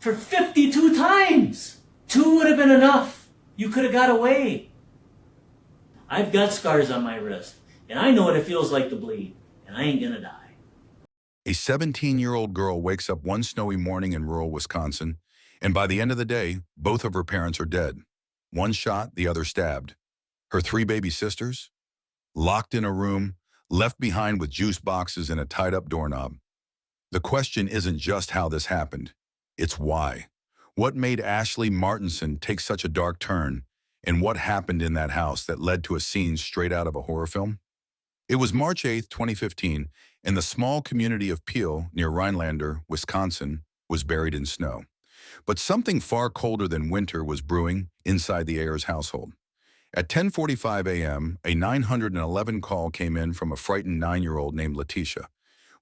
for 52 times. 2 would have been enough. You could have got away. I've got scars on my wrist, and I know what it feels like to bleed, and I ain't gonna die. A 17-year-old girl wakes up one snowy morning in rural Wisconsin, and by the end of the day, both of her parents are dead. One shot, the other stabbed. Her 3 baby sisters? Locked in a room, left behind with juice boxes and a tied-up doorknob. The question isn't just how this happened, it's why. What made Ashlee Martinson take such a dark turn, and what happened in that house that led to a scene straight out of a horror film? It was March 8, 2015, and the small community of Peel, near Rhinelander, Wisconsin, was buried in snow. But something far colder than winter was brewing inside the Ayers household. At 10:45 a.m., a 911 call came in from a frightened 9-year-old named Letitia.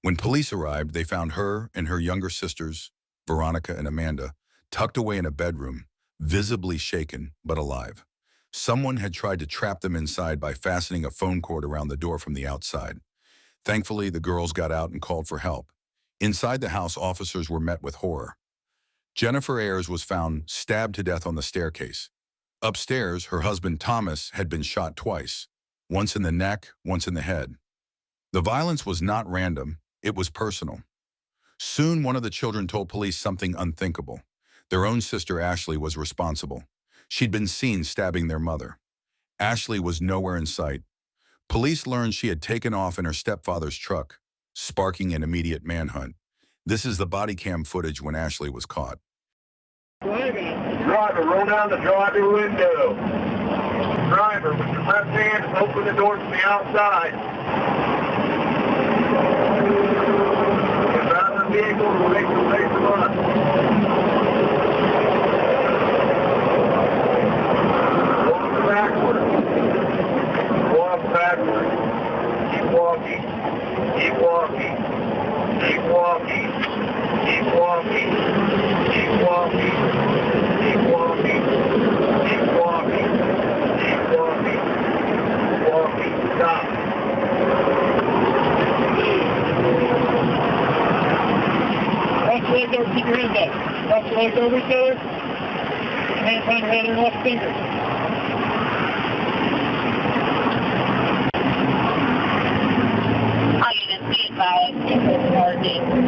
When police arrived, they found her and her younger sisters, Veronica and Amanda, tucked away in a bedroom, visibly shaken but alive. Someone had tried to trap them inside by fastening a phone cord around the door from the outside. Thankfully, the girls got out and called for help. Inside the house, officers were met with horror. Jennifer Ayers was found stabbed to death on the staircase. Upstairs, her husband Thomas had been shot twice, once in the neck, once in the head. The violence was not random, it was personal. Soon, one of the children told police something unthinkable. Their own sister Ashlee was responsible. She'd been seen stabbing their mother. Ashlee was nowhere in sight. Police learned she had taken off in her stepfather's truck, sparking an immediate manhunt. This is the body cam footage when Ashlee was caught. Driver, roll down the driver window. Driver, with your left hand, open the door from the outside. Get out of the vehicle and make the place run. Walk backward. Walk backward. Keep walking. Keep walking. Keep walking. Keep walking. Keep walking. Keep walking. Keep walking. Keep walking. Walking. Stop. Let's hear those degrees there. Let's hear those there. Wait, next finger.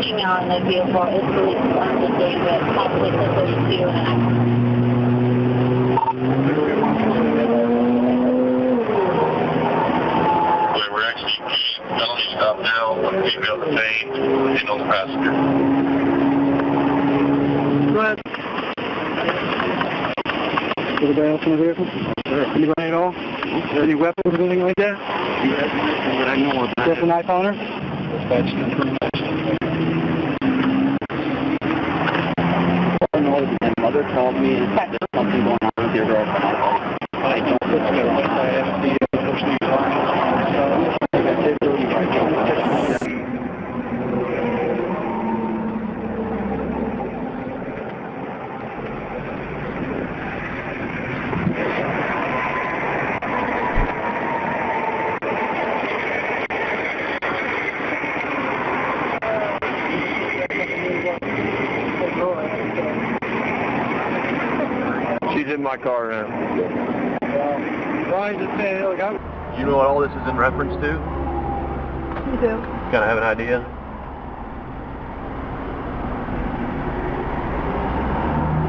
Email on the vehicle is released on the day that conflict of 32 and We're actually felony stop now. One female detained and on the passenger. Go ahead. Anybody else in the vehicle? Sure. Anybody at all? Any weapons or anything like that? That I know of. Just a knife on her? My mother called me and said there's something going on with your girlfriend. I don't think I have the person you are. She's in my car now. Why is it saying, look, You know what all this is in reference to? You do. Kind of have an idea?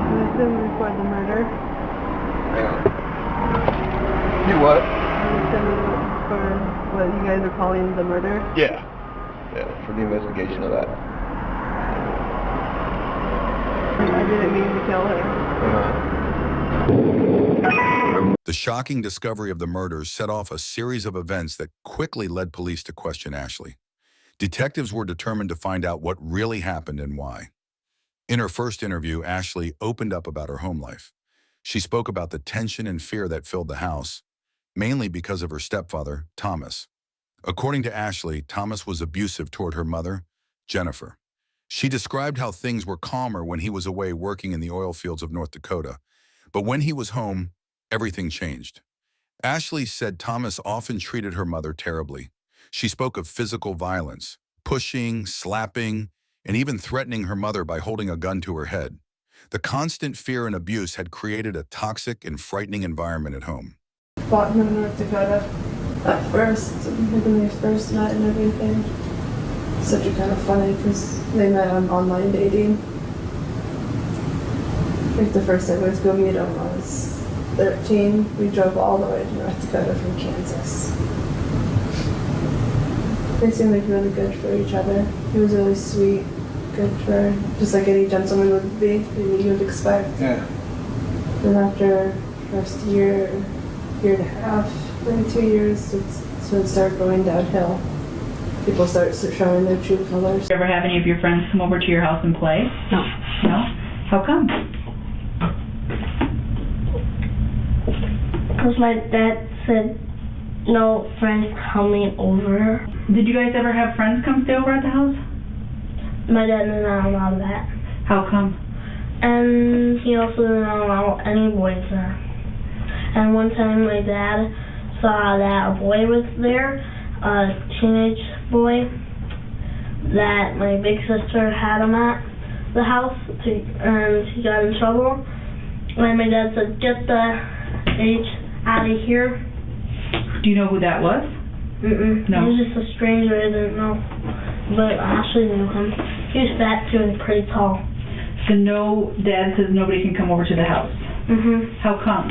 I'm assuming for the murder. You what? I'm assuming for what you guys are calling the murder. Yeah. Yeah, for the investigation of that. I didn't mean to kill her. The shocking discovery of the murders set off a series of events that quickly led police to question Ashlee. Detectives were determined to find out what really happened and why. In her first interview, Ashlee opened up about her home life. She spoke about the tension and fear that filled the house, mainly because of her stepfather, Thomas. According to Ashlee, Thomas was abusive toward her mother, Jennifer. She described how things were calmer when he was away working in the oil fields of North Dakota, but when he was home, everything changed. Ashlee said Thomas often treated her mother terribly. She spoke of physical violence, pushing, slapping, and even threatening her mother by holding a gun to her head. The constant fear and abuse had created a toxic and frightening environment at home. Bought him in North Dakota at first, when they first met and everything. Such a kind of funny because they met on online dating. I think the first time I was going to meet him when I was 13. We drove all the way to North Dakota from Kansas. They seemed like really good for each other. He was really sweet, good for just like any gentleman would be, what you would expect. Yeah. Then after first year and a half, maybe 2 years, so it started going downhill. People start showing their true colors. You ever have any of your friends come over to your house and play? No. No? How come? Because my dad said no friends coming over. Did you guys ever have friends come stay over at the house? My dad did not allow that. How come? And he also didn't allow any boys there. And one time my dad saw that a boy was there, a teenage boy, that my big sister had him at the house, and he got in trouble. And my dad said, "Get the H out of here." Do you know who that was? No. He was just a stranger I didn't know. But Ashlee knew him. He was fat too and pretty tall. So no, Dad says nobody can come over to the house. How come?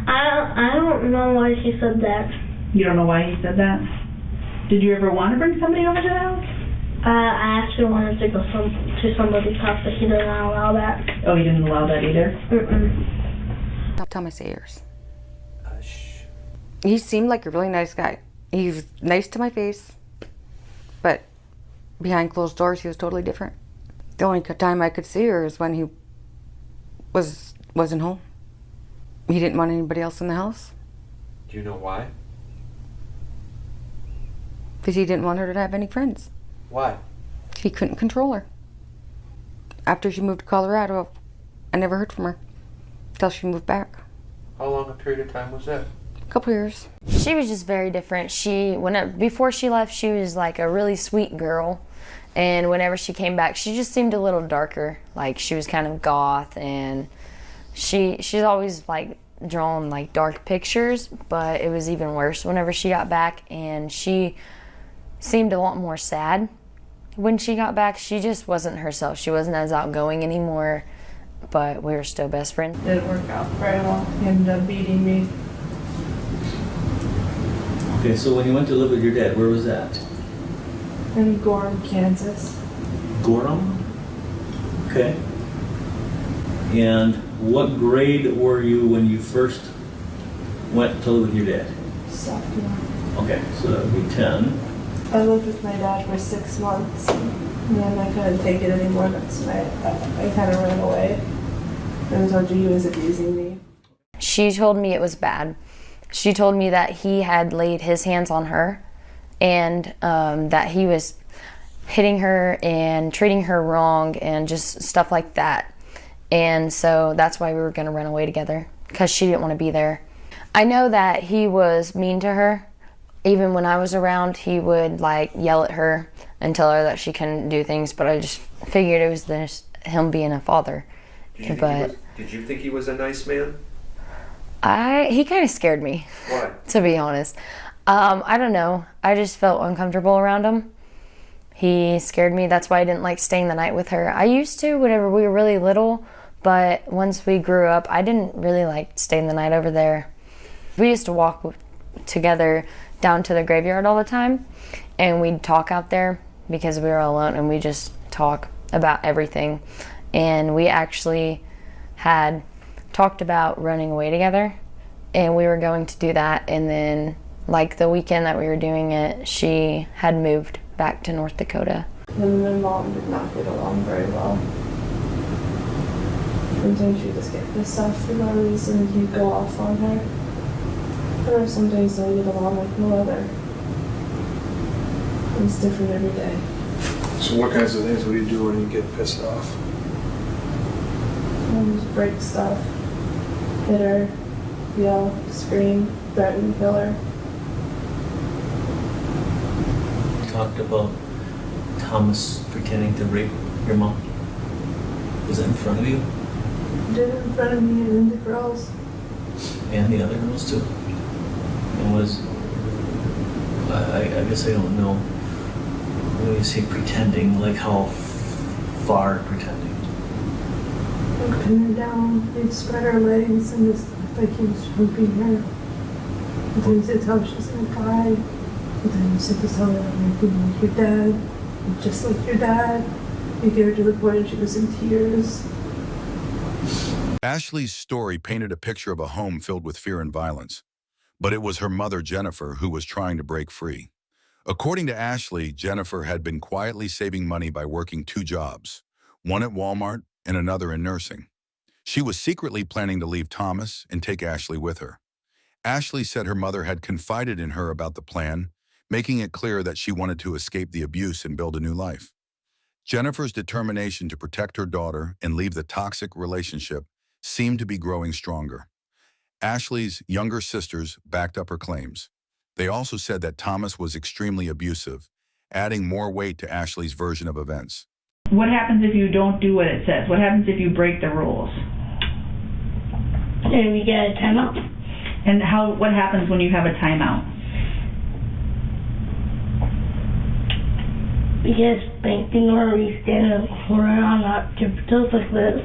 I don't know why he said that. You don't know why he said that? Did you ever want to bring somebody over to the house? I actually wanted to go to somebody's house, but he did not allow that. Oh, he didn't allow that either? Thomas Ayers. He seemed like a really nice guy. He was nice to my face, but behind closed doors he was totally different. The only time I could see her is when he wasn't home. He didn't want anybody else in the house. Do you know why? Because he didn't want her to have any friends. Why? He couldn't control her. After she moved to Colorado, I never heard from her until she moved back. How long a period of time was that? A couple years. She was just very different. Before she left, she was like a really sweet girl. And whenever she came back, she just seemed a little darker. Like she was kind of goth, and she's always like drawn like dark pictures, but it was even worse whenever she got back, and she seemed a lot more sad when she got back. She just wasn't herself. She wasn't as outgoing anymore, but we were still best friends. It didn't work out very well. He ended up beating me. Okay, so when you went to live with your dad, where was that? In Gorham, Kansas. Gorham? Okay. And what grade were you when you first went to live with your dad? Sophomore. Okay, so that would be 10. I lived with my dad for 6 months, and then I couldn't take it anymore. That's when I kind of ran away. And I told you he was abusing me. She told me it was bad. She told me that he had laid his hands on her, and that he was hitting her and treating her wrong and just stuff like that. And so that's why we were going to run away together, because she didn't want to be there. I know that he was mean to her. Even when I was around, he would like yell at her and tell her that she couldn't do things, but I just figured it was him being a father. Did you think he was a nice man? He kind of scared me. Why? To be honest. I don't know. I just felt uncomfortable around him. He scared me. That's why I didn't like staying the night with her. I used to whenever we were really little, but once we grew up, I didn't really like staying the night over there. We used to walk together down to the graveyard all the time, and we'd talk out there because we were alone, and we just talk about everything. And we actually had talked about running away together, and we were going to do that, and then like the weekend that we were doing it, she had moved back to North Dakota. Him and my mom did not get along very well. Sometimes she would just get pissed off for no reason, and he'd go off on her. Or sometimes they get along like no other. It's different every day. So what kinds of things would you do when you get pissed off? Just break stuff, hit her, yell, scream, threaten, kill her. Talked about Thomas pretending to rape your mom. Was that in front of you? did it in front of me and then the girls. And the other girls too. And was, I guess I don't know. When you say pretending, like how far pretending? I'd pin her down, they'd spread her legs and just like he was choking her. Sometimes they'd tell her she's gonna cry. Sometimes they'd just tell her like your dad, just like your dad. You get her to the point she was in tears. Ashlee's story painted a picture of a home filled with fear and violence, but it was her mother, Jennifer, who was trying to break free. According to Ashlee, Jennifer had been quietly saving money by working 2 jobs, one at Walmart and another in nursing. She was secretly planning to leave Thomas and take Ashlee with her. Ashlee said her mother had confided in her about the plan, making it clear that she wanted to escape the abuse and build a new life. Jennifer's determination to protect her daughter and leave the toxic relationship seemed to be growing stronger. Ashlee's younger sisters backed up her claims. They also said that Thomas was extremely abusive, adding more weight to Ashlee's version of events. What happens if you don't do what it says? What happens if you break the rules? Then we get a timeout. And what happens when you have a timeout? We get spanking or we stand in the corner on our tiptoes like this.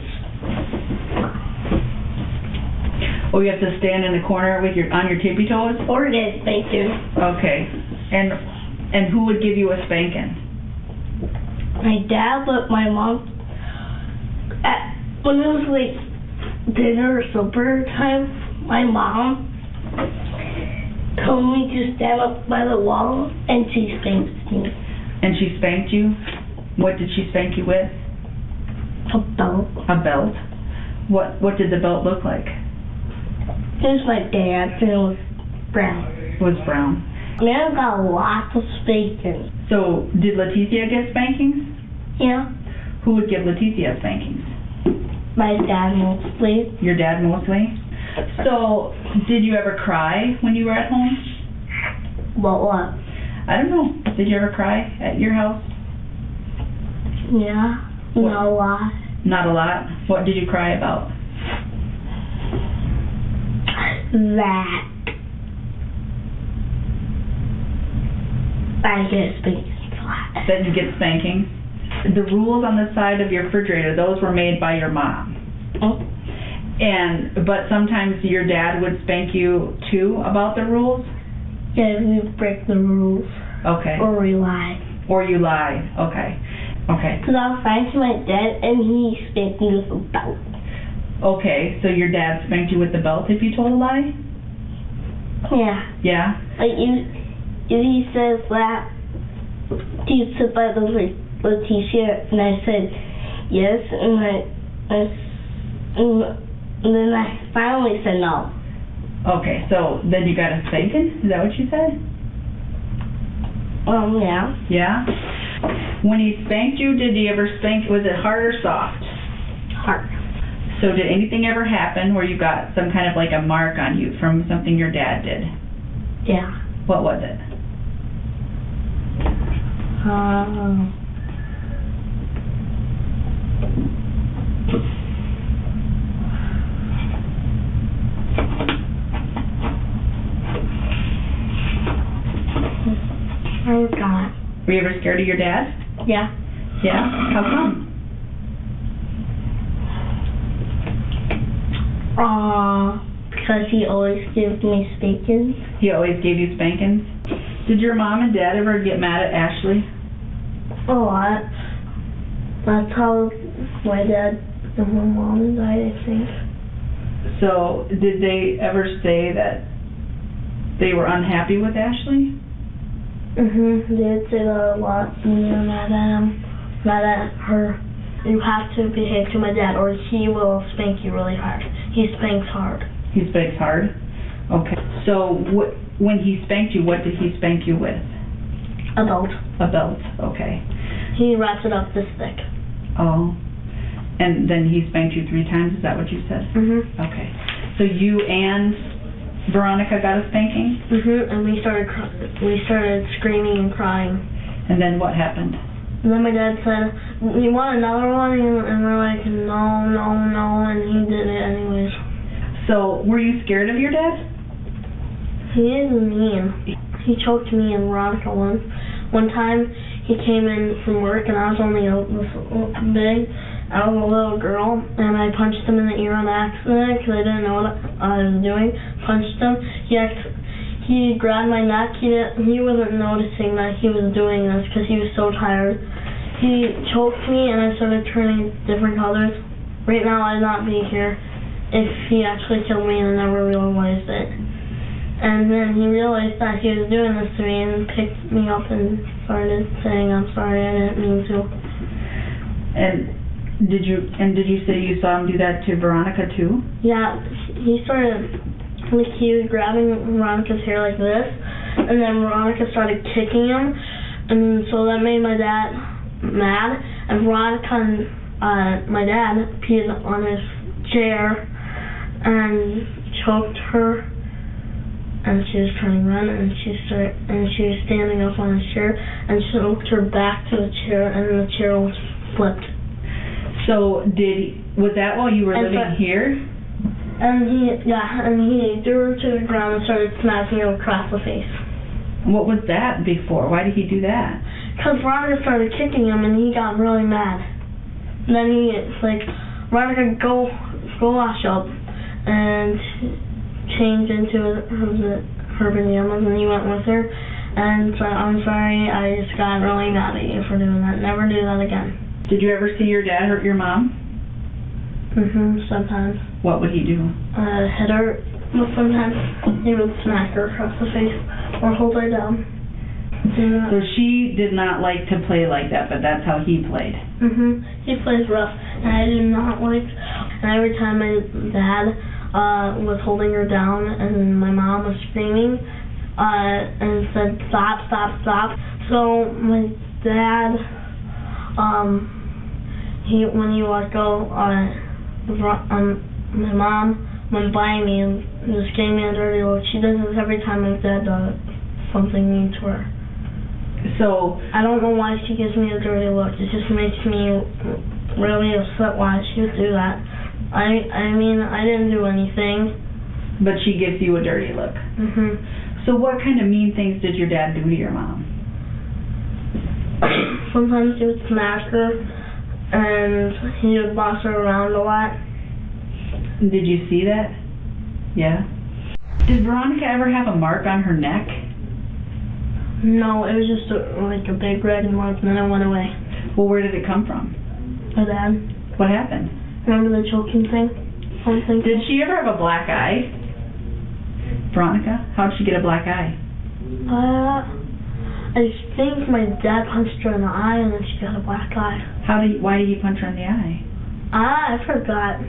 Oh, you have to stand in the corner with on your tippy toes? Or get spanked too. Okay. And who would give you a spanking? My dad, but my mom, when it was like dinner or supper time, my mom told me to stand up by the wall and she spanked me. And she spanked you? What did she spank you with? A belt. A belt? What did the belt look like? It was my dad's and it was brown. It was brown. Man got lots of spanking. So, did Leticia get spankings? Yeah. Who would give Leticia spankings? My dad mostly. Your dad mostly? So, did you ever cry when you were at home? About what? I don't know. Did you ever cry at your house? Yeah. Not a lot. Not a lot? What did you cry about? That I get spankings a lot. That you get spankings? The rules on the side of your refrigerator, those were made by your mom. Oh. But sometimes your dad would spank you too about the rules? Yeah, we break the rules. Okay. Or we lie. Or you lie. Okay. Okay. Because I was fighting to my dad and he spanked me with a belt. Okay, so your dad spanked you with the belt if you told a lie? Yeah. Yeah? Like if he says that, do you sit by the Leticia? And I said yes, and then I finally said no. Okay, so then you got a spanking? Is that what you said? Yeah. Yeah? When he spanked you, did he ever spank, was it hard or soft? Hard. So did anything ever happen where you got some kind of like a mark on you from something your dad did? Yeah. What was it? I forgot. Were you ever scared of your dad? Yeah. Yeah? How come? Because he always gives me spankings. He always gave you spankings? Did your mom and dad ever get mad at Ashlee? A lot. That's how my dad and my mom died, I think. So, did they ever say that they were unhappy with Ashlee? They'd say that a lot. You're mad at him, mad at her. You have to behave to my dad or he will spank you really hard. He spanks hard. He spanks hard? Okay. So, when he spanked you, what did he spank you with? A belt. A belt, okay. He wraps it up this thick. Oh. And then he spanked you 3 times, is that what you said? Okay. So you and Veronica got a spanking? And we started screaming and crying. And then what happened? And then my dad said, "You want another one?" And we're like, no, and he didn't. So, were you scared of your dad? He is mean. He choked me and Veronica once. One time, he came in from work and I was only this big. I was a little girl and I punched him in the ear on accident because I didn't know what I was doing. Punched him. He grabbed my neck. He wasn't noticing that he was doing this because he was so tired. He choked me and I started turning different colors. Right now, I'd not be here if he actually killed me and I never realized it. And then he realized that he was doing this to me and picked me up and started saying, "I'm sorry, I didn't mean to." And did you say you saw him do that to Veronica too? Yeah, he started, like, he was grabbing Veronica's hair like this, and then Veronica started kicking him, and so that made my dad mad, and Veronica and my dad peed on his chair and choked her. And she was trying to run, and she was standing up on his chair, and choked her back to the chair, and the chair was flipped. So was that while you were living here? And he threw her to the ground and started smacking her across the face. What was that before? Why did he do that? Because Veronica started kicking him, and he got really mad. And then he's like, "Veronica, go wash up," and changed into her pajamas, and he went with her and said, "I'm sorry, I just got really mad at you for doing that. Never do that again." Did you ever see your dad hurt your mom? Sometimes. What would he do? Hit her. Well, sometimes he would smack her across the face or hold her down. So she did not like to play like that, but that's how he played. He plays rough, and I do not like. And every time my dad was holding her down and my mom was screaming and said, "Stop, stop, stop." So my dad, when he let go, my mom went by me and just gave me a dirty look. She does this every time my dad does something mean to her. So I don't know why she gives me a dirty look. It just makes me really upset why she would do that. I mean, I didn't do anything. But she gives you a dirty look. So what kind of mean things did your dad do to your mom? Sometimes he would smack her, and he would boss her around a lot. Did you see that? Yeah. Did Veronica ever have a mark on her neck? No, it was just like a big red mark, and then it went away. Well, where did it come from? My dad. What happened? Remember the choking thing? Did she ever have a black eye? Veronica? How did she get a black eye? I think my dad punched her in the eye and then she got a black eye. Why did he punch her in the eye? I forgot.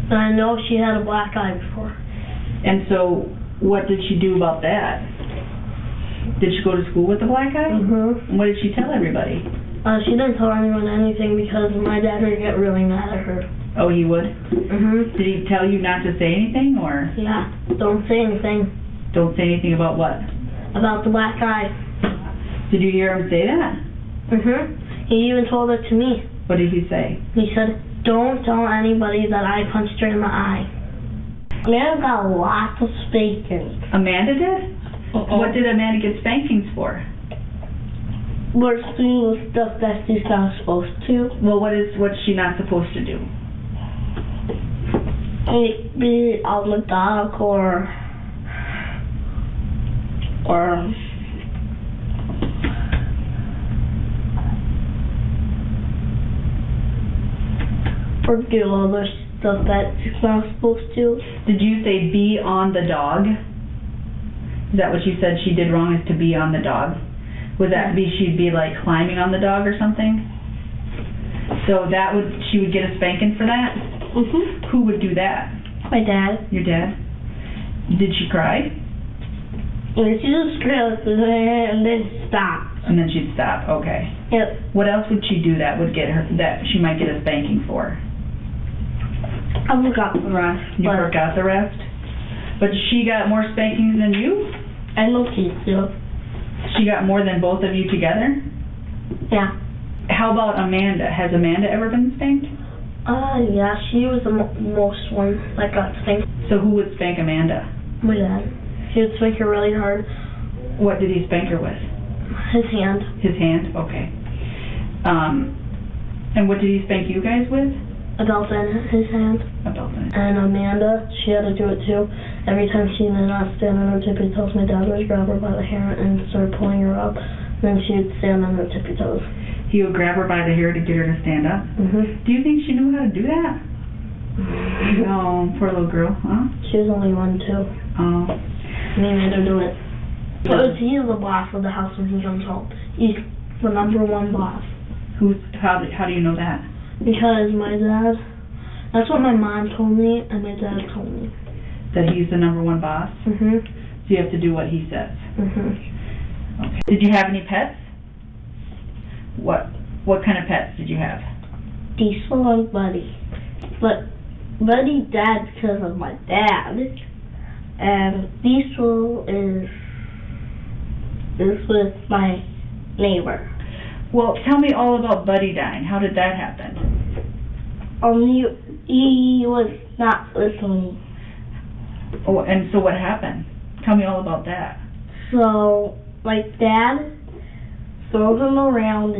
But I know she had a black eye before. And so, what did she do about that? Did she go to school with a black eye? And what did she tell everybody? She didn't tell anyone anything because my dad would get really mad at her. Oh, he would? Did he tell you not to say anything, or? Yeah, don't say anything. Don't say anything about what? About the black eye. Did you hear him say that? He even told it to me. What did he say? He said, "Don't tell anybody that I punched her in the eye." Amanda got lots of spankings. Amanda did? What did Amanda get spankings for? We're doing stuff that she's not supposed to. Well, what's she not supposed to do? Like, be on the dog or do other stuff that she's not supposed to. Did you say be on the dog? Is that what you said she did wrong, is to be on the dog? Would that be she'd be like climbing on the dog or something? So she would get a spanking for that? Who would do that? My dad. Your dad? Did she cry? And she just cried and then stop. And then she'd stop, okay. Yep. What else would she do that would get her, that she might get a spanking for? I forgot the rest. You forgot the rest? But she got more spankings than you? I know she too. She got more than both of you together? Yeah. How about Amanda? Has Amanda ever been spanked? Yeah, she was the most one that got spanked. So who would spank Amanda? My dad. He would spank her really hard. What did he spank her with? His hand. His hand? Okay. And what did he spank you guys with? A belt in his hand. A belt in. And Amanda, she had to do it too. Every time she did not stand on her tippy toes, my dad would grab her by the hair and start pulling her up. Then she would stand on her tippy toes. He would grab her by the hair to get her to stand up? Mm-hmm. Do you think she knew how to do that? Oh, poor little girl, huh? She was only 1, too. Oh. And he made her do it. Because he's the boss of the house when he comes home. He's the #1 boss. How do you know that? Because my dad, that's what my mom told me and my dad told me. That he's the #1 boss? Mm-hmm. So you have to do what he says? Mm-hmm. Okay. Did you have any pets? What kind of pets did you have? Diesel and Buddy. But Buddy died because of my dad. And Diesel is with my neighbor. Well, tell me all about Buddy dying. How did that happen? He was not listening. Oh, and so what happened? Tell me all about that. So, my dad threw him around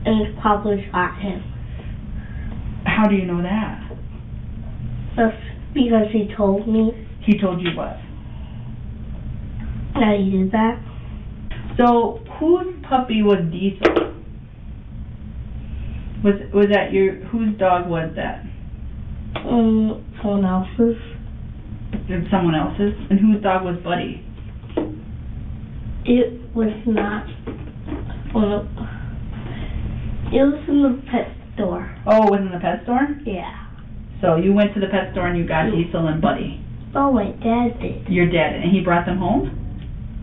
and probably shot him. How do you know that? That's because he told me. He told you what? That he did that. So, whose puppy was Diesel? Was that whose dog was that? Someone else's. Someone else's? And whose dog was Buddy? It was not. It was in the pet store. Oh, it was in the pet store? Yeah. So you went to the pet store and you got Diesel and Buddy? Oh, my dad did. Your dad, and he brought them home?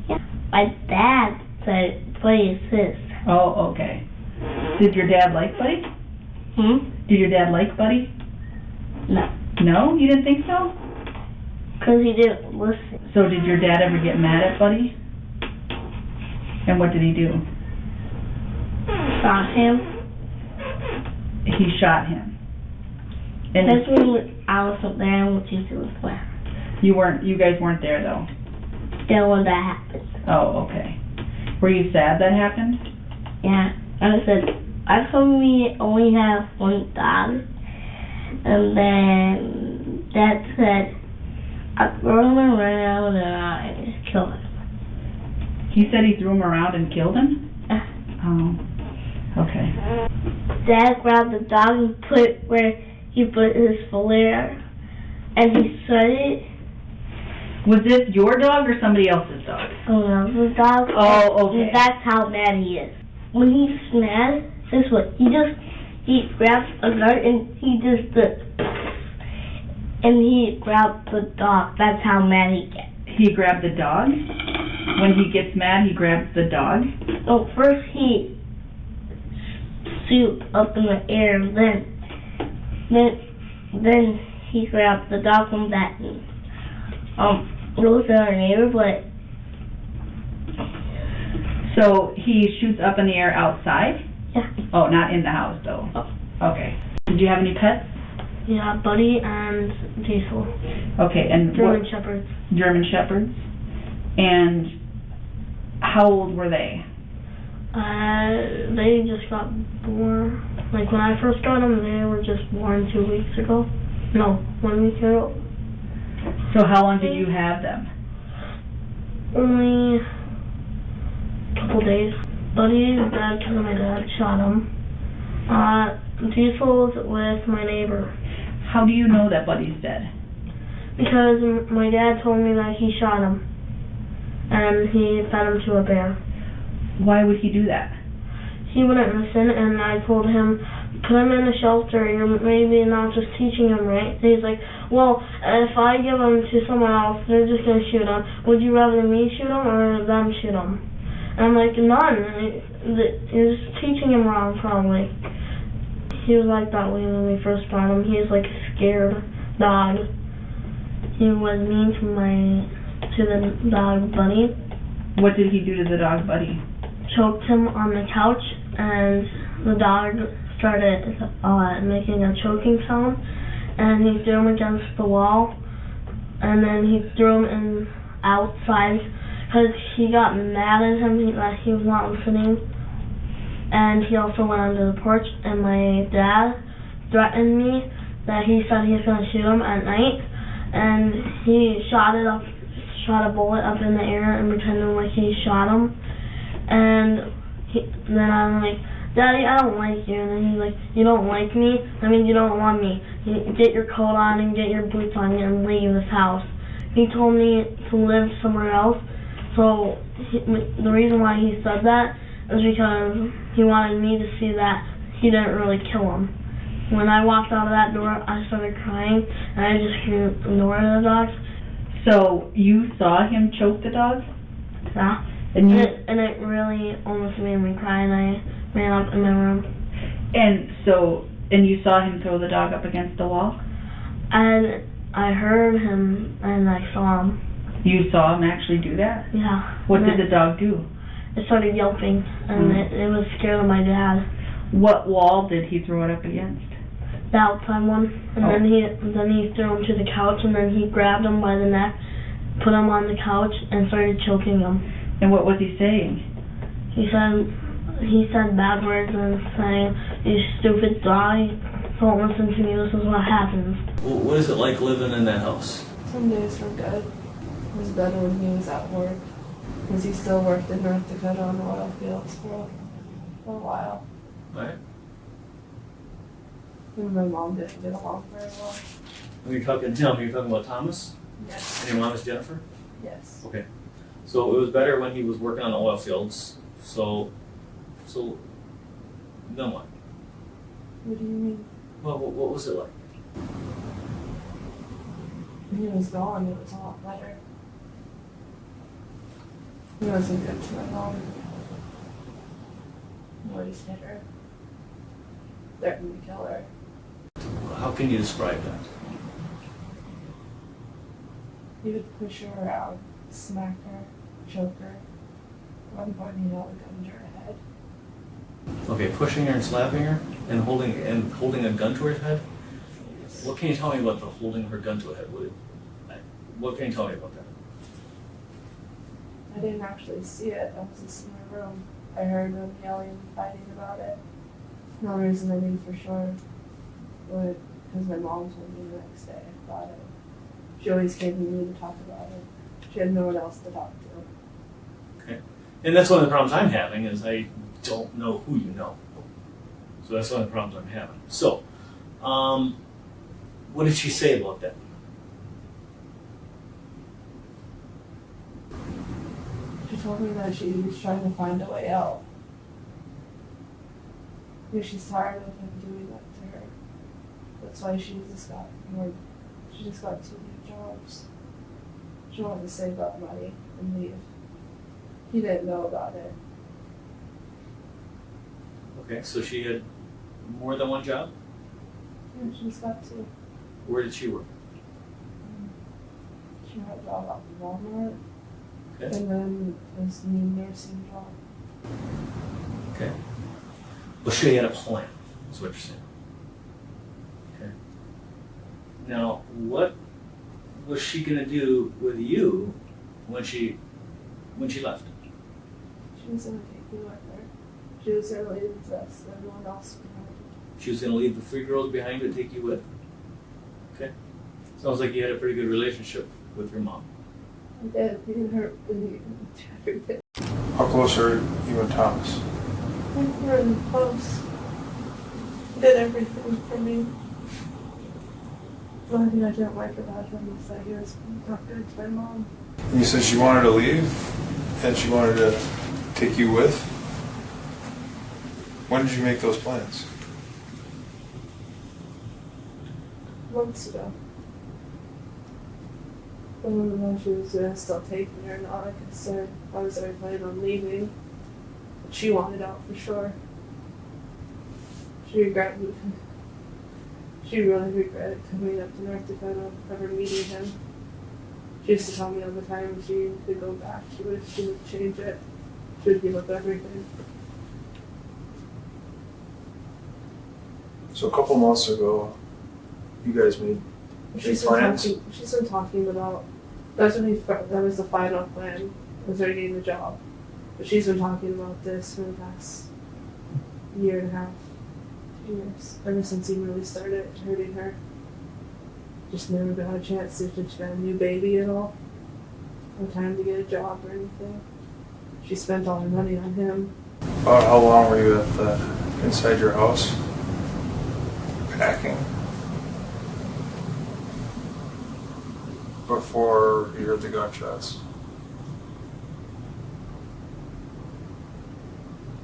Yeah. My dad said, Buddy is his. Oh, okay. Did your dad like Buddy? Did your dad like Buddy? No. No? You didn't think so? Because he didn't listen. So did your dad ever get mad at Buddy? And what did he do? Shot him. He shot him. And that's when I wasn't there and what you was there. You guys weren't there though? Yeah, when that happened. Oh, okay. Were you sad that happened? Yeah. I said, I told me only have 1 dog. And then Dad said, I threw him around and I killed him. He said he threw him around and killed him? Oh, okay. Dad grabbed the dog and put it where he put his flare, and he started. Was this your dog or somebody else's dog? Someone else's dog. Oh, okay. And that's how mad he is. When he's mad, this is what he grabs a gun and he just and he grabbed the dog. That's how mad he gets. He grabbed the dog? When he gets mad, he grabs the dog? Oh, first he stooped up in the air, and then he grabbed the dog from that. Goes to our neighbor, but. So he shoots up in the air outside? Yeah. Oh, not in the house though. Oh. Okay. Did you have any pets? Yeah, Buddy and Diesel. Okay, and German Shepherds. German Shepherds. And how old were they? They just got born. Like when I first got them, they were just born 2 weeks ago. No, 1 week ago. So how long did you have them? Only a couple days. Buddy is dead because my dad shot him. Diesel was with my neighbor. How do you know that Buddy's dead? Because my dad told me that he shot him. And he fed him to a bear. Why would he do that? He wouldn't listen, and I told him, put him in a shelter, you're maybe not just teaching him right. And he's like, well, if I give him to someone else, they're just going to shoot him. Would you rather me shoot him or them shoot him? And I'm like, none. You're just teaching him wrong, probably. He was like that way when we first brought him. He was like a scared dog. He was mean to the dog Buddy. What did he do to the dog Buddy? Choked him on the couch, and the dog started making a choking sound, and he threw him against the wall, and then he threw him outside because he got mad at him that he was not listening. And he also went onto the porch, and my dad threatened me that he said he was going to shoot him at night, and he shot a bullet up in the air and pretended like he shot him. And then I'm like, Daddy, I don't like you. And then he's like, you don't like me? That means you don't want me. Get your coat on and get your boots on and leave this house. He told me to live somewhere else. So the reason why he said that is because he wanted me to see that he didn't really kill him. When I walked out of that door, I started crying, and I just ignored the dogs. So you saw him choke the dog? Yeah. And it really almost made me cry, and I ran up in my room. And you saw him throw the dog up against the wall? And I heard him, and I saw him. You saw him actually do that? Yeah. What did the dog do? It started yelping, and it was scared of my dad. What wall did he throw it up against? The outside one. And then he threw him to the couch, and then he grabbed him by the neck, put him on the couch, and started choking him. And what was he saying? He said bad words and saying, "You stupid dog, don't listen to me, this is what happens." What is it like living in that house? Some days were good. It was better when he was at work, because he still worked in North Dakota on the oil fields for a while. Right. And my mom didn't get along very well. When you're talking to him, you're talking about Thomas? Yes. And your mom is Jennifer? Yes. Okay. So it was better when he was working on the oil fields. So then what? What do you mean? Well, what was it like? When he was gone, it was a lot better. He wasn't good to my mom. He always hit her. Threatened to kill her. How can you describe that? He would push her around, smack her, choke her. At one point he held a gun to her head. Okay, pushing her and slapping her and holding a gun to her head? What can you tell me about the holding her gun to her head? What can you tell me about that? I didn't actually see it. I was just in my room. I heard them yelling and fighting about it. No reason I knew for sure. But because my mom told me the next day about it. She always came to me to talk about it. She had no one else to talk to. Okay. And that's one of the problems I'm having is I don't know who you know. So that's one of the problems I'm having. So, what did she say about that? She told me that she was trying to find a way out. Because she's tired of him doing that to her. That's why she just got 2 new jobs. She wanted to save up money and leave. He didn't know about it. Okay, so she had more than one job? Yeah, she just got 2. Where did she work? She had a job out in Walmart. Okay. And then this new nursing job. Okay. Well, she had a plan, is what you're saying. Okay. Now, what was she going to do with you when she left? She was going to take me with her. She was going to leave the rest of everyone else behind. She was going to leave the 3 girls behind to take you with? Okay. Sounds like you had a pretty good relationship with your mom. I did. He didn't hurt me. Everything. How close are you and Thomas? We were really close. He did everything for me. The only thing I didn't like about him was that he was not good to my mom. You said she wanted to leave, and she wanted to take you with. When did you make those plans? Months ago. I don't know if she was going to still take me or not, because I was already planning on leaving. But she wanted out for sure. She really regretted coming up to North Dakota, ever meeting him. She used to tell me all the time if she could go back, she would change it. She would give up everything. So a couple months ago, you guys made plans? She's been talking about, that was the final plan, was her getting the job. But she's been talking about this for the past year and a half, 2 years, ever since he really started hurting her. Just never got a chance to get a new baby at all. No time to get a job or anything. She spent all her money on him. How long were you at inside your house? Packing? Before you heard the gunshots?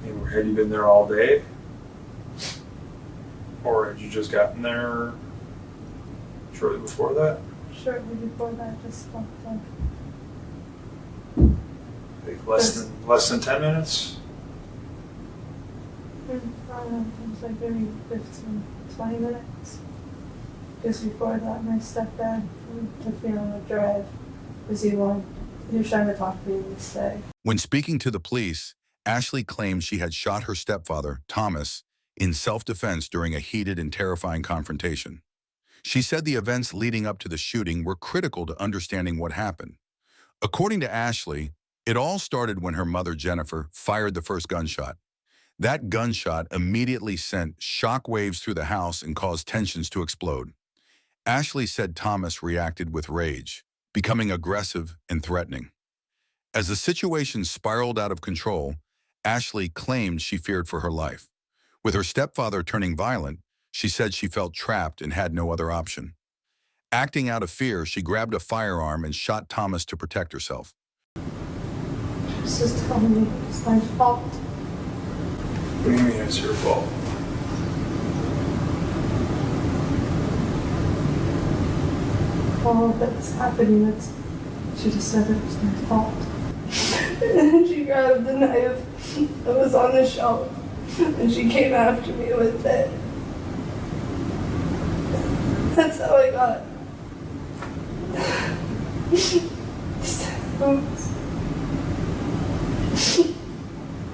And had you been there all day? Or had you just gotten there shortly before that? Shortly before that, just walked up. Like less than 10 minutes? I don't know, it was like maybe 15, 20 minutes. Just before that, my stepdad took me on a drive because he was trying to talk me into stay. When speaking to the police, Ashlee claimed she had shot her stepfather, Thomas, in self-defense during a heated and terrifying confrontation. She said the events leading up to the shooting were critical to understanding what happened. According to Ashlee, it all started when her mother, Jennifer, fired the first gunshot. That gunshot immediately sent shock waves through the house and caused tensions to explode. Ashlee said Thomas reacted with rage, becoming aggressive and threatening. As the situation spiraled out of control, Ashlee claimed she feared for her life. With her stepfather turning violent, she said she felt trapped and had no other option. Acting out of fear, she grabbed a firearm and shot Thomas to protect herself. She's just telling me it's my fault. What do you mean it's your fault? All of that's happening, she just said it was my fault. And then she grabbed the knife that was on the shelf and she came after me with it. That's how I got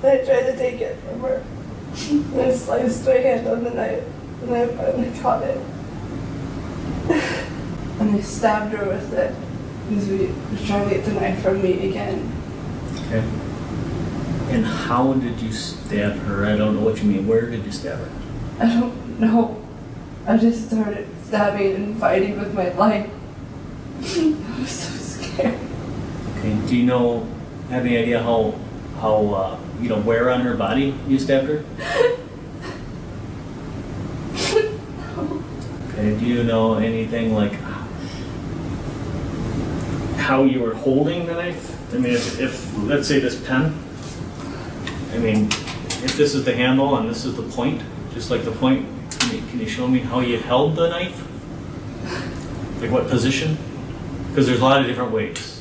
I tried to take it from her. And I sliced my hand on the knife and I finally caught it. And I stabbed her with it because we were trying to get the knife from me again. Okay. And how did you stab her? I don't know what you mean. Where did you stab her? I don't know. I just started stabbing and fighting with my life. I was so scared. Okay. Do you have any idea how where on her body you stabbed her? No. Okay. Do you know anything like how you were holding the knife? I mean, if let's say this pen, I mean, if this is the handle and this is the point, just like the point, can you show me how you held the knife? Like what position? Because there's a lot of different ways.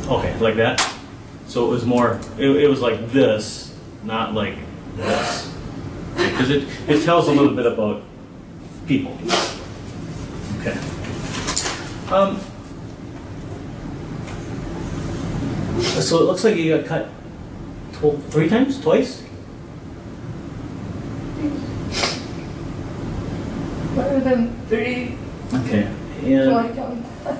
Okay, like that? So it was more, it was like this, not like this. Because it tells a little bit about people. Okay. So it looks like you got cut 3 times? Twice? Better than 3. Okay. So I And count that.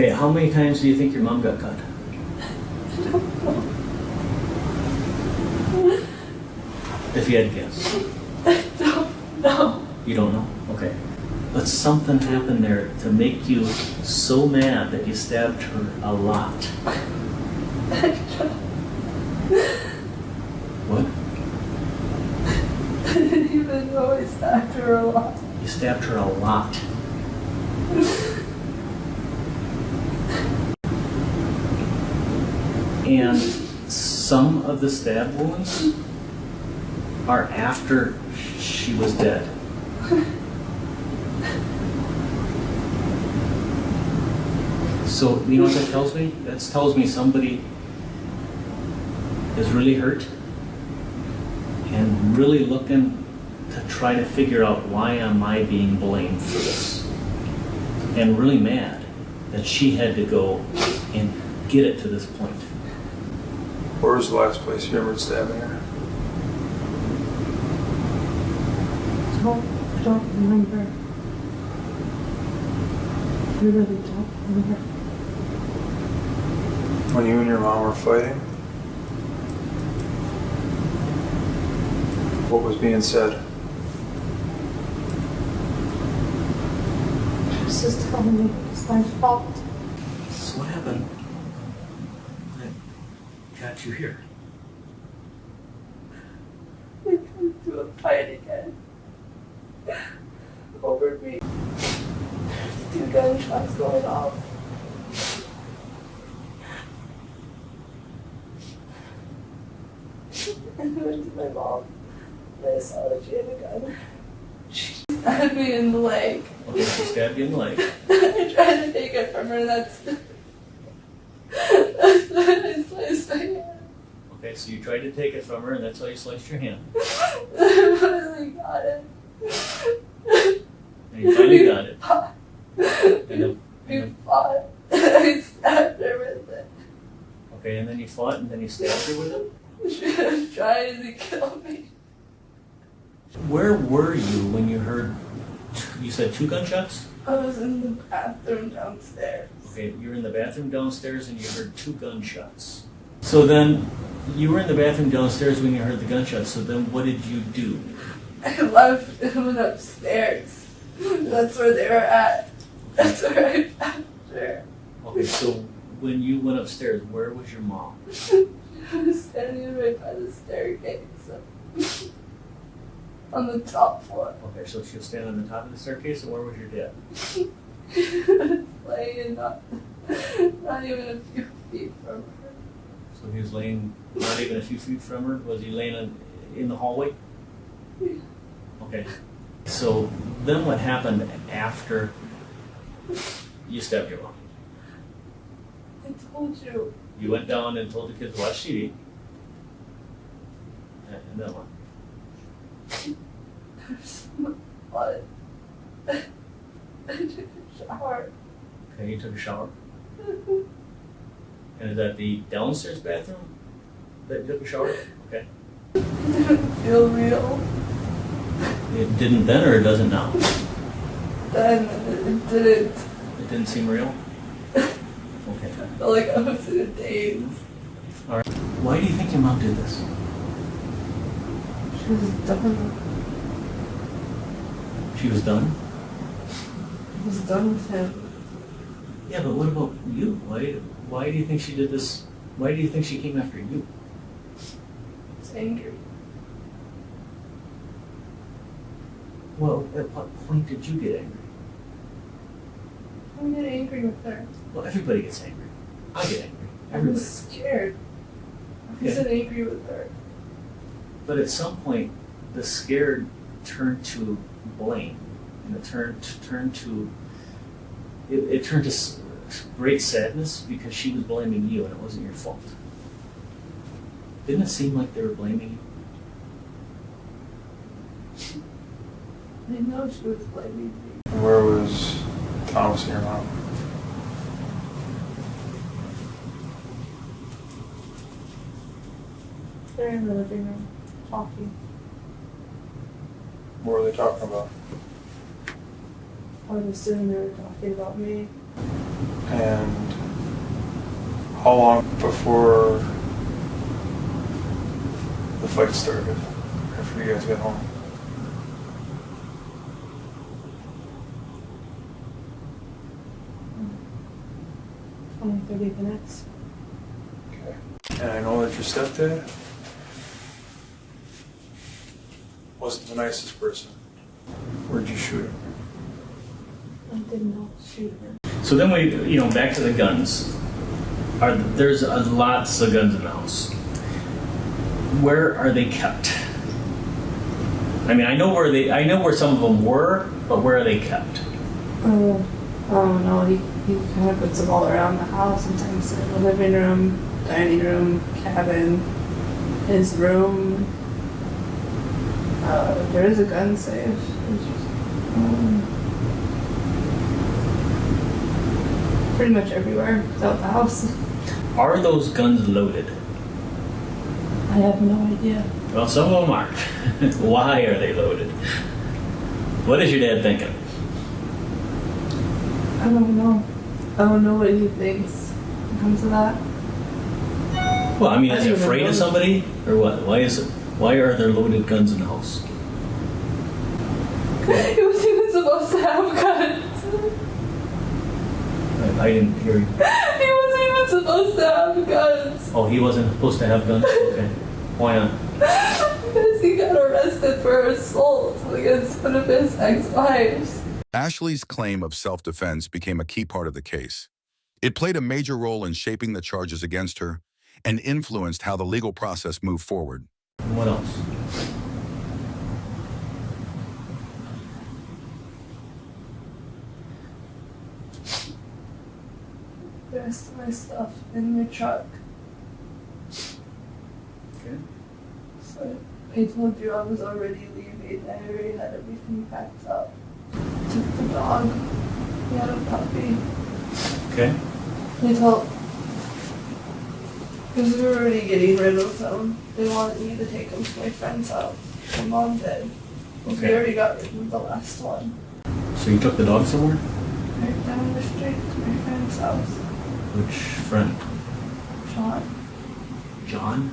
okay, how many times do you think your mom got cut? I don't know. If you had to guess. I don't know. You don't know? Okay. But something happened there to make you so mad that you stabbed her a lot. What? I didn't even know I stabbed her a lot. You stabbed her a lot. And some of the stab wounds are after she was dead. So, you know what that tells me? That tells me somebody is really hurt and really looking to try to figure out why am I being blamed for this. And really mad that she had to go and get it to this point? Where was the last place you remembered stabbing her? I don't remember. I really don't remember. When you and your mom were fighting? What was being said? She's just telling me it's my fault. So what happened that got you here? We come to a fight again. Over me. There's 2 gunshots going off. And I went to my mom and I saw that she had a gun. She stabbed me in the leg. Okay, she stabbed you in the leg. I tried to take it from her, that's what I sliced my hand. Okay, so you tried to take it from her, and that's how you sliced your hand. I finally got it. And you finally got it. We fought. I stabbed her with it. Okay, and then you fought, and then you stabbed her with it? She was trying to kill me. Where were you when you heard, you said 2 gunshots? I was in the bathroom downstairs. Okay, you were in the bathroom downstairs and you heard 2 gunshots. So then, you were in the bathroom downstairs when you heard the gunshots, so then what did you do? I left and went upstairs. That's where they were at. That's where I found her. Okay, so when you went upstairs, where was your mom? I was standing right by the staircase. On the top floor. Okay, so she was standing on the top of the staircase, and where was your dad? Laying not even a few feet from her. So he was laying not even a few feet from her? Was he laying in the hallway? Yeah. Okay. So then what happened after you stabbed your mom? I told you. You went down and told the kids to watch TV. And then what? There's so much blood. I took a shower. Okay, you took a shower. And is that the downstairs bathroom that you took a shower? Okay. It didn't feel real. It didn't then, or it doesn't now? Then it didn't. It didn't seem real? Okay. I felt like I was in a daze. All right. Why do you think your mom did this? She was done. She was done? I was done with him. Yeah, but what about you? Why do you think she did this? Why do you think she came after you? I was angry. Well, at what point did you get angry? I get angry with her. Well, everybody gets angry. I get angry. I Everybody. was scared. I wasn't angry with her. But at some point, the scared turned to blame, and it turned to great sadness because she was blaming you, and it wasn't your fault. Didn't it seem like they were blaming you? I know she was blaming me. And where was Thomas and your mom? They're in the living room talking. What were they talking about? I was assuming they were talking about me. And how long before the fight started? After you guys got home? Only 30 minutes. Okay. And I know that your stepdad wasn't the nicest person. Where'd you shoot him? I did not shoot him. So then back to the guns. There's lots of guns in the house. Where are they kept? I mean, I know where some of them were, but where are they kept? I don't know. He kind of puts them all around the house. Sometimes in the living room, dining room, cabin, his room. There is a gun safe. Pretty much everywhere throughout the house. Are those guns loaded? I have no idea. Well, some of them aren't. Why are they loaded? What is your dad thinking? I don't know. I don't know what he thinks when it comes to that. Well, I mean, I is he don't even afraid know. of somebody? Or what? Why are there loaded guns in the house? He wasn't even supposed to have guns. I didn't hear you. He wasn't even supposed to have guns. Oh, he wasn't supposed to have guns? Okay. Why not? Because he got arrested for assault against one of his ex-wives. Ashlee's claim of self-defense became a key part of the case. It played a major role in shaping the charges against her and influenced how the legal process moved forward. What else? The rest of my stuff in my truck. Okay. So I told you I was already leaving. I already had everything packed up. Took the dog. He had a puppy. Okay. They told, because we were already getting rid of him, they wanted me to take him to my friend's house. My mom did. We Okay. already got rid of the last one. So you took the dog somewhere? Right down the street to my friend's house. Which friend? Sean. John?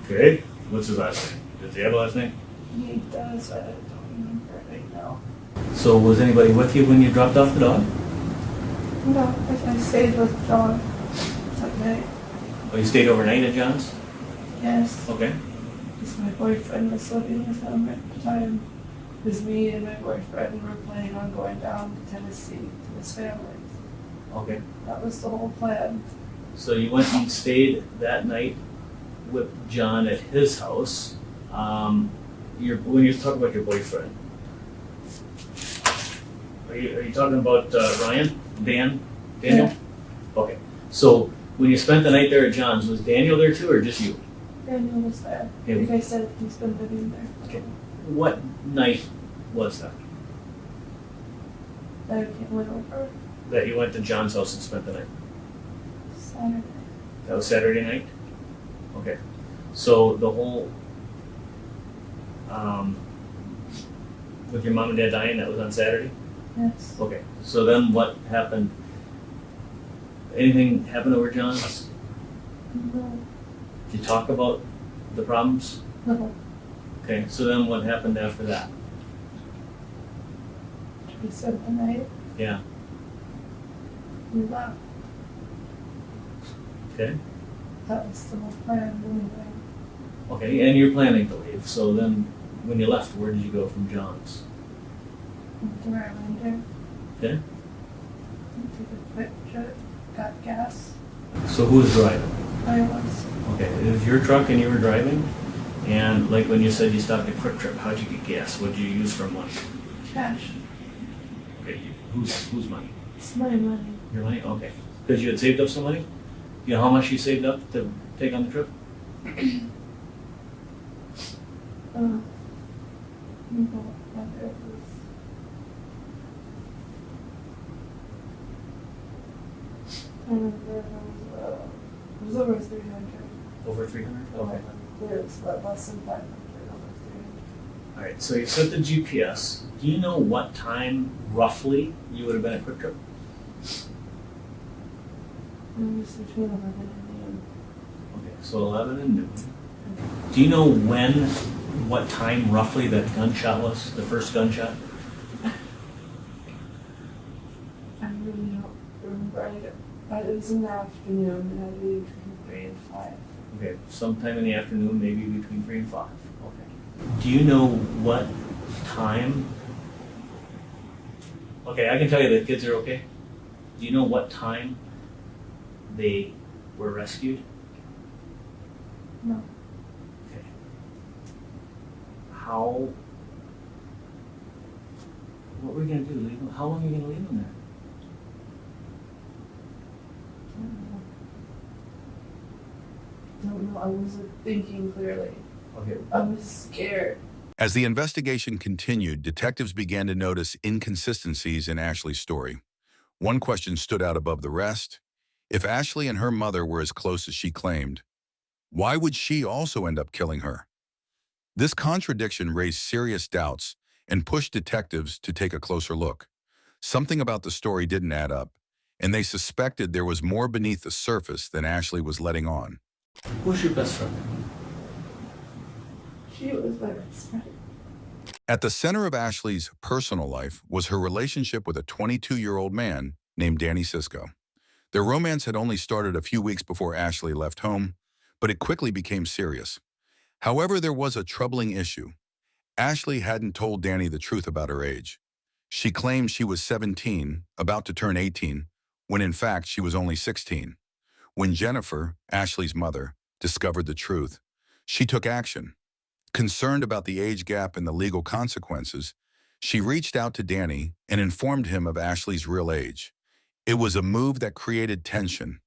Okay. What's his last name? Does he have a last name? He does, but I don't remember it right now. So was anybody with you when you dropped off the dog? No, I stayed with John that night. Oh, you stayed overnight at John's? Yes. Okay. Because my boyfriend was living with him at the time. Because me and my boyfriend were planning on going down to Tennessee to his family. Okay. That was the whole plan. So you went and stayed that night with John at his house. When you talk about your boyfriend, are you talking about Ryan? Daniel? Yeah. Okay. So when you spent the night there at John's, was Daniel there too, or just you? Daniel was there. Yeah. Like I said, he's been living there. Okay. What night was that? That I went over That you went to John's house and spent the night? Saturday. That was Saturday night? Okay. So the whole, with your mom and dad dying, that was on Saturday? Yes. Okay. So then what happened? Anything happened over John's? No. Did you talk about the problems? No. Okay. So then what happened after that? We spent the night. Yeah. We left. Okay. That was the whole plan. Anyway. Okay. And you're planning to leave. So then when you left, where did you go from John's? Went to where I landed. Okay. Took a quick trip. Got gas. So who was driving? I was. Okay. It was your truck and you were driving? And like when you said you stopped at Quick Trip, how'd you get gas? What did you use for money? Cash. Okay. Whose money? It's my money. Your money? Okay. Because you had saved up some money? You know how much you saved up to take on the trip? Whether it was, I remember it was over 300. Over 300? Okay. It was less than 500, over 300. All right. So you set the GPS. Do you know what time roughly you would have been at Quick Trip? It was between 11 and noon. Okay. So 11 and noon. Do you know what time roughly that gunshot was? The first gunshot? I really don't remember. It was in the afternoon, and I'd be between 3 and 5. Okay. Sometime in the afternoon, maybe between 3 and 5. Okay. Do you know what time? Okay, I can tell you the kids are okay. Do you know what time they were rescued? No. Okay. How? What were we gonna do? Leave them? How long are you gonna leave them there? Don't know. I wasn't thinking clearly. Okay. I was scared. As the investigation continued, detectives began to notice inconsistencies in Ashlee's story. One question stood out above the rest. If Ashlee and her mother were as close as she claimed, why would she also end up killing her? This contradiction raised serious doubts and pushed detectives to take a closer look. Something about the story didn't add up, and they suspected there was more beneath the surface than Ashlee was letting on. Who's your best friend? She was my best friend. At the center of Ashlee's personal life was her relationship with a 22-year-old man named Danny Cisco. Their romance had only started a few weeks before Ashlee left home, but it quickly became serious. However, there was a troubling issue. Ashlee hadn't told Danny the truth about her age. She claimed she was 17, about to turn 18, when in fact she was only 16. When Jennifer, Ashlee's mother, discovered the truth, she took action. Concerned about the age gap and the legal consequences, she reached out to Danny and informed him of Ashlee's real age. It was a move that created tension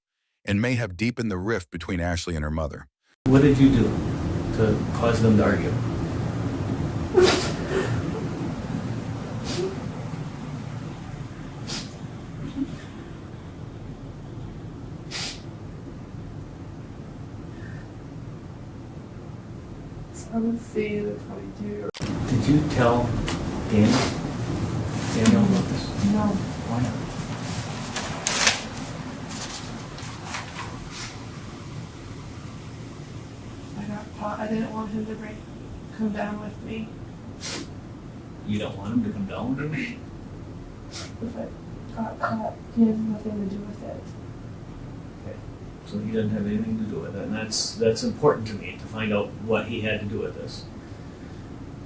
and may have deepened the rift between Ashlee and her mother. What did you do to cause them to argue? I would see the 22. Did you tell Daniel about this? No. Why not? I got caught. I didn't want him to come down with me. You don't want him to come down with you? If I got caught, he has nothing to do with it. Okay. So he doesn't have anything to do with it, and that's important to me to find out what he had to do with this.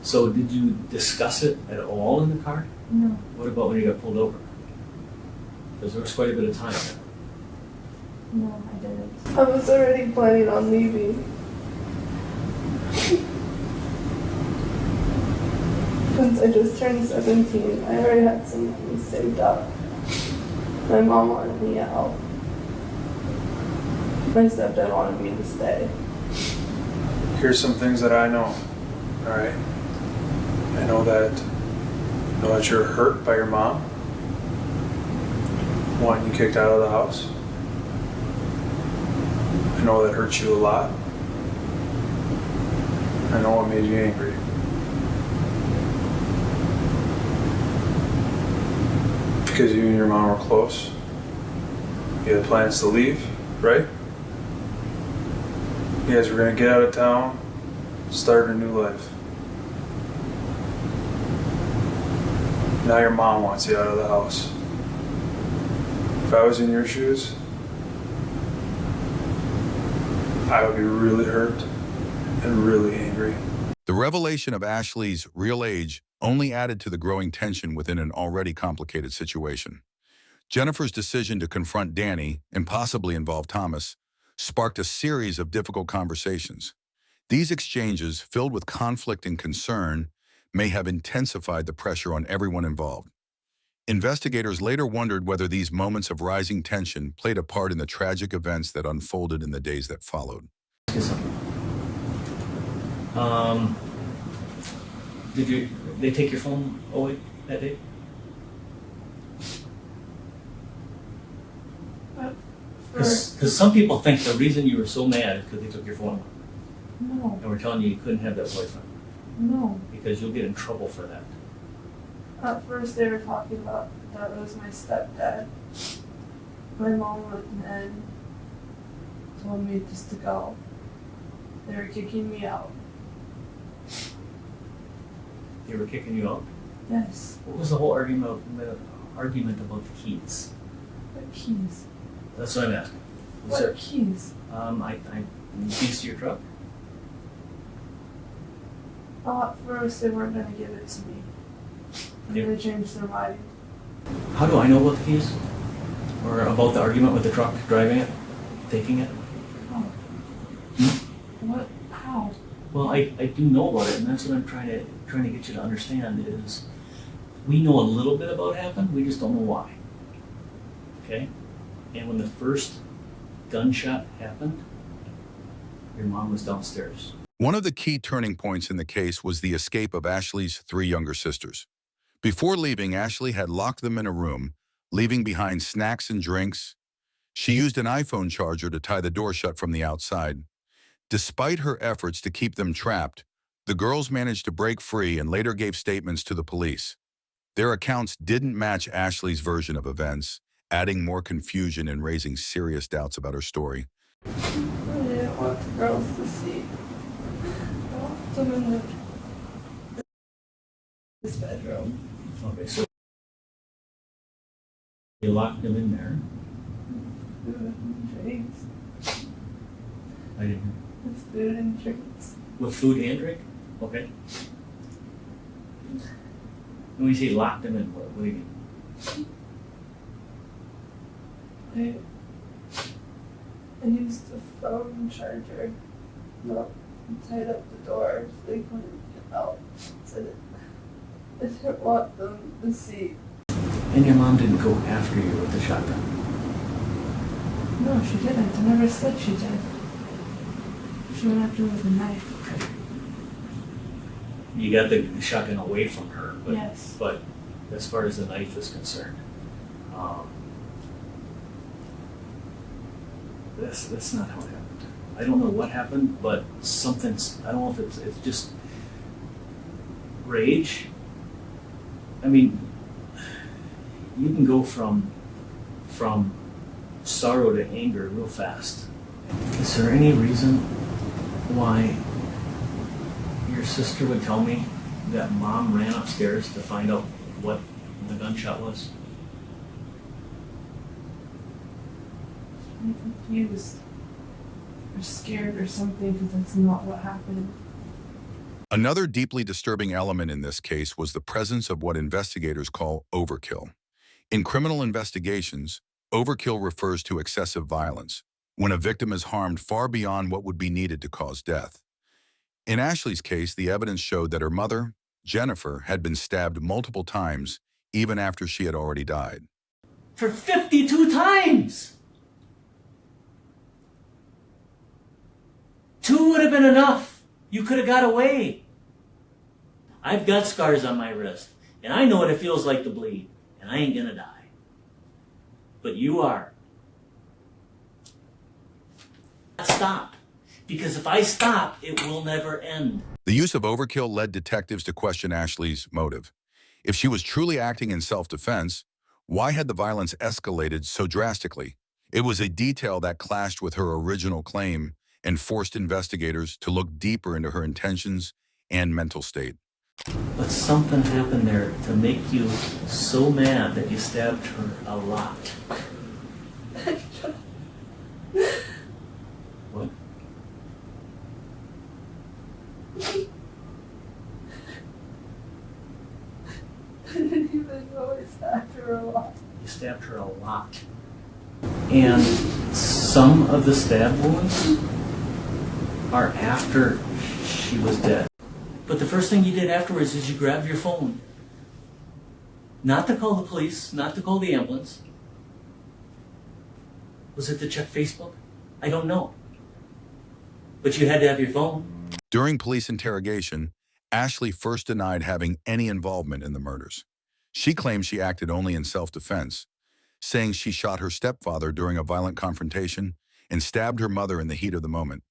So did you discuss it at all in the car? No. What about when you got pulled over? Because there was quite a bit of time there. No, I didn't. I was already planning on leaving. Since I just turned 17, I already had some money saved up. My mom wanted me out. My stepdad wanted me to stay. Here's some things that I know. All right. I know that you're hurt by your mom wanting you kicked out of the house. I know that hurts you a lot. I know what made you angry. Because you and your mom were close. You had plans to leave, right? You guys were gonna get out of town, start a new life. Now your mom wants you out of the house. If I was in your shoes, I would be really hurt and really angry. The revelation of Ashlee's real age only added to the growing tension within an already complicated situation. Jennifer's decision to confront Danny and possibly involve Thomas sparked a series of difficult conversations. These exchanges, filled with conflict and concern, may have intensified the pressure on everyone involved. Investigators later wondered whether these moments of rising tension played a part in the tragic events that unfolded in the days that followed. Did they take your phone away that day? Because some people think the reason you were so mad is because they took your phone away. No. And we're telling you couldn't have that boyfriend. No. Because you'll get in trouble for that. At first they were talking about that it was my stepdad. My mom went and told me just to go. They were kicking me out. They were kicking you out? Yes. What was the whole argument about the keys? What keys? That's what I'm asking. What keys? Keys to your truck? At first they weren't going to give it to me. And Yeah. they changed their mind. How do I know about the keys? Or about the argument with the truck, driving it, taking it? Oh. What? How? Well, I do know about it, and that's what I'm trying to get you to understand is we know a little bit about what happened, we just don't know why. Okay? And when the first gunshot happened, your mom was downstairs. One of the key turning points in the case was the escape of Ashlee's 3 younger sisters. Before leaving, Ashlee had locked them in a room, leaving behind snacks and drinks. She used an iPhone charger to tie the door shut from the outside. Despite her efforts to keep them trapped, the girls managed to break free and later gave statements to the police. Their accounts didn't match Ashlee's version of events, adding more confusion and raising serious doubts about her story. I didn't want the girls to see. I locked them in this bedroom. Okay, so you locked them in there. Drinks. I didn't. With food and drinks. With food and drink? Okay. When you say locked them in, what do you mean? I used the phone charger. No, tied up the door so they couldn't get out. So I didn't want them to see. And your mom didn't go after you with the shotgun? No, she didn't. I never said she did. She went after me with a knife. Okay. You got the shotgun away from her, but, Yes. but as far as the knife is concerned, that's not how it happened. I don't know what happened, but something's, I don't know if it's just rage. I mean, you can go from sorrow to anger real fast. Is there any reason why your sister would tell me that mom ran upstairs to find out what the gunshot was? I'm confused. Or scared or something because that's not what happened. Another deeply disturbing element in this case was the presence of what investigators call overkill. In criminal investigations, overkill refers to excessive violence, when a victim is harmed far beyond what would be needed to cause death. In Ashlee's case, the evidence showed that her mother, Jennifer, had been stabbed multiple times, even after she had already died. For 52 times! 2 would have been enough. You could have got away. I've got scars on my wrist, and I know what it feels like to bleed, and I ain't gonna die. But you are. Stop. Because if I stop, it will never end. The use of overkill led detectives to question Ashlee's motive. If she was truly acting in self-defense, why had the violence escalated so drastically? It was a detail that clashed with her original claim and forced investigators to look deeper into her intentions and mental state. But something happened there to make you so mad that you stabbed her a lot. What? I didn't even know I stabbed her a lot. You stabbed her a lot. And some of the stab wounds are after she was dead. But the first thing you did afterwards is you grabbed your phone. Not to call the police, not to call the ambulance. Was it to check Facebook? I don't know. But you had to have your phone. During police interrogation, Ashlee first denied having any involvement in the murders. She claimed she acted only in self-defense, saying she shot her stepfather during a violent confrontation and stabbed her mother in the heat of the moment.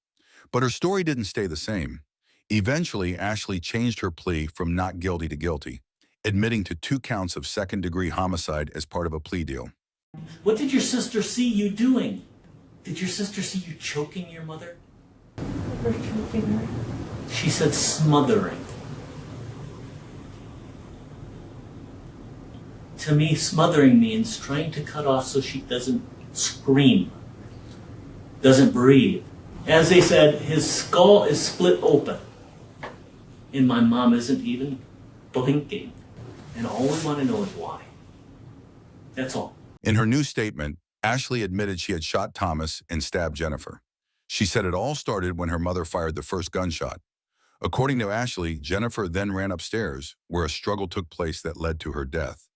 But her story didn't stay the same. Eventually, Ashlee changed her plea from not guilty to guilty, admitting to 2 counts of second-degree homicide as part of a plea deal. What did your sister see you doing? Did your sister see you choking your mother? Never choking her. She said smothering. To me, smothering means trying to cut off so she doesn't scream, doesn't breathe. As they said, his skull is split open. And my mom isn't even blinking. And all we want to know is why. That's all. In her new statement, Ashlee admitted she had shot Thomas and stabbed Jennifer. She said it all started when her mother fired the first gunshot. According to Ashlee, Jennifer then ran upstairs, where a struggle took place that led to her death.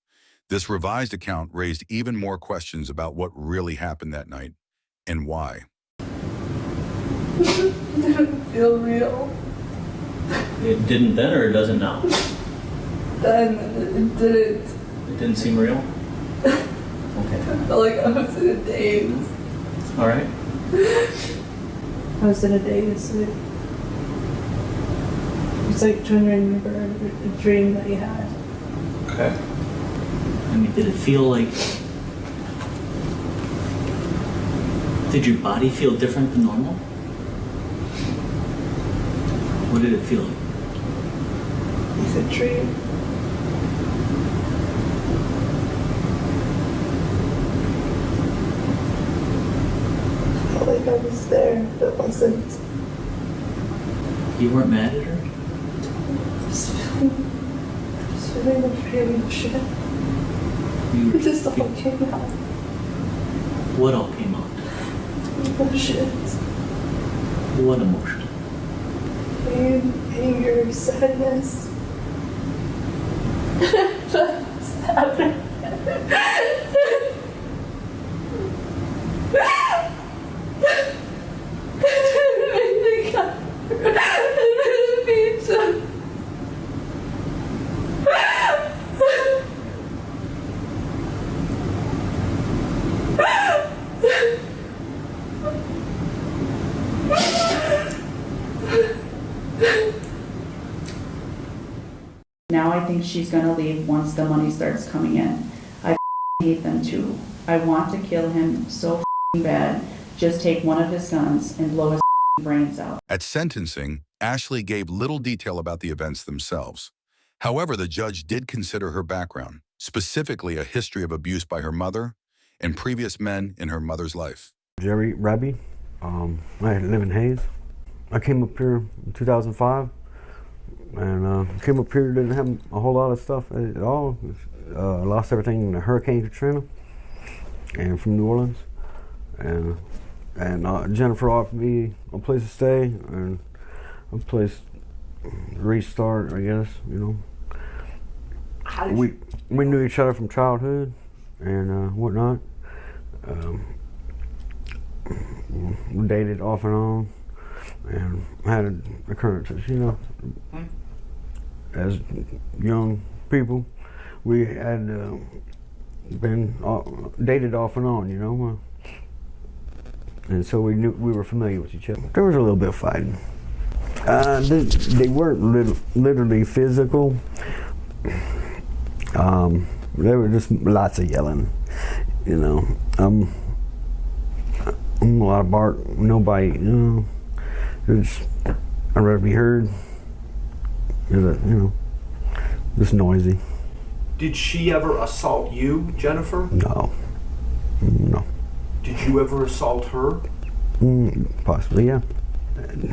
This revised account raised even more questions about what really happened that night and why. It didn't feel real. It didn't then or it doesn't now? Then it didn't. It didn't seem real? Okay. I felt like I was in a daze. All right. I was in a daze. It's like trying to remember a dream that you had. Okay. I mean, did it feel like... Did your body feel different than normal? What did it feel like? It's a dream. I felt like I was there, but it wasn't. You weren't mad at her? I was feeling afraid of shit. You It just all came out. What all came out? Emotions. What emotion? Pain, anger, sadness. Sadness. Pizza. Now I think she's gonna leave once the money starts coming in. I hate them too. I want to kill him so bad. Just take one of his guns and blow his brains out. At sentencing, Ashlee gave little detail about the events themselves. However, the judge did consider her background, specifically a history of abuse by her mother and previous men in her mother's life. Jerry Rabby. I live in Hayes. I came up here in 2005 and came up here, didn't have a whole lot of stuff at all. Lost everything in the Hurricane Katrina and from New Orleans. And Jennifer offered me a place to stay and a place to restart, I guess, you know. We knew each other from childhood and whatnot. We dated off and on and had occurrences, you know. As young people, we had been dated off and on, you know. And so we knew we were familiar with each other. There was a little bit of fighting. They weren't literally physical. There were just lots of yelling, you know. I'm a lot of bark, no bite, you know. I'd rather be heard. You know, just noisy. Did she ever assault you, Jennifer? No. Did you ever assault her? Possibly, yeah.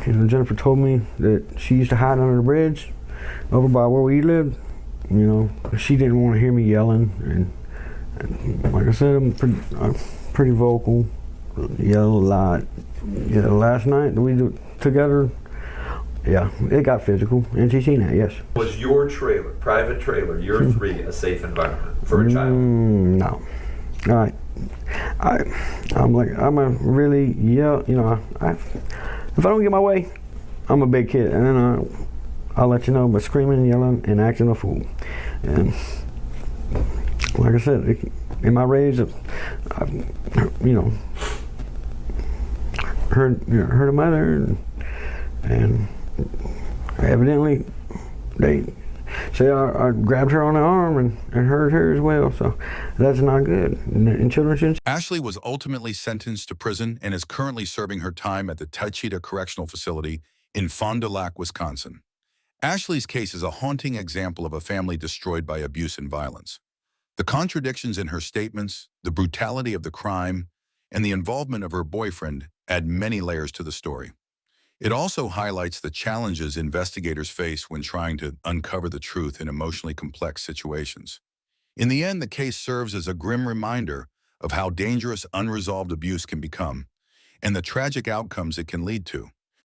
You know, Jennifer told me that she used to hide under the bridge over by where we lived. You know, she didn't want to hear me yelling, and like I said, I'm pretty vocal, yell a lot. You know, last night that we were together, yeah, it got physical, and she's seen that, yes. Was your trailer, private trailer, your three, a safe environment for a child? No. All right. I'm a really yell, you know, if I don't get my way, I'm a big kid, and then I'll let you know by screaming and yelling and acting a fool. And like I said, in my rage, I've you know, hurt her mother, and evidently they say I grabbed her on the arm and hurt her as well, so that's not good. And children shouldn't. Ashlee was ultimately sentenced to prison and is currently serving her time at the Tachita Correctional Facility in Fond du Lac, Wisconsin. Ashlee's case is a haunting example of a family destroyed by abuse and violence. The contradictions in her statements, the brutality of the crime, and the involvement of her boyfriend add many layers to the story. It also highlights the challenges investigators face when trying to uncover the truth in emotionally complex situations. In the end, the case serves as a grim reminder of how dangerous unresolved abuse can become and the tragic outcomes it can lead to.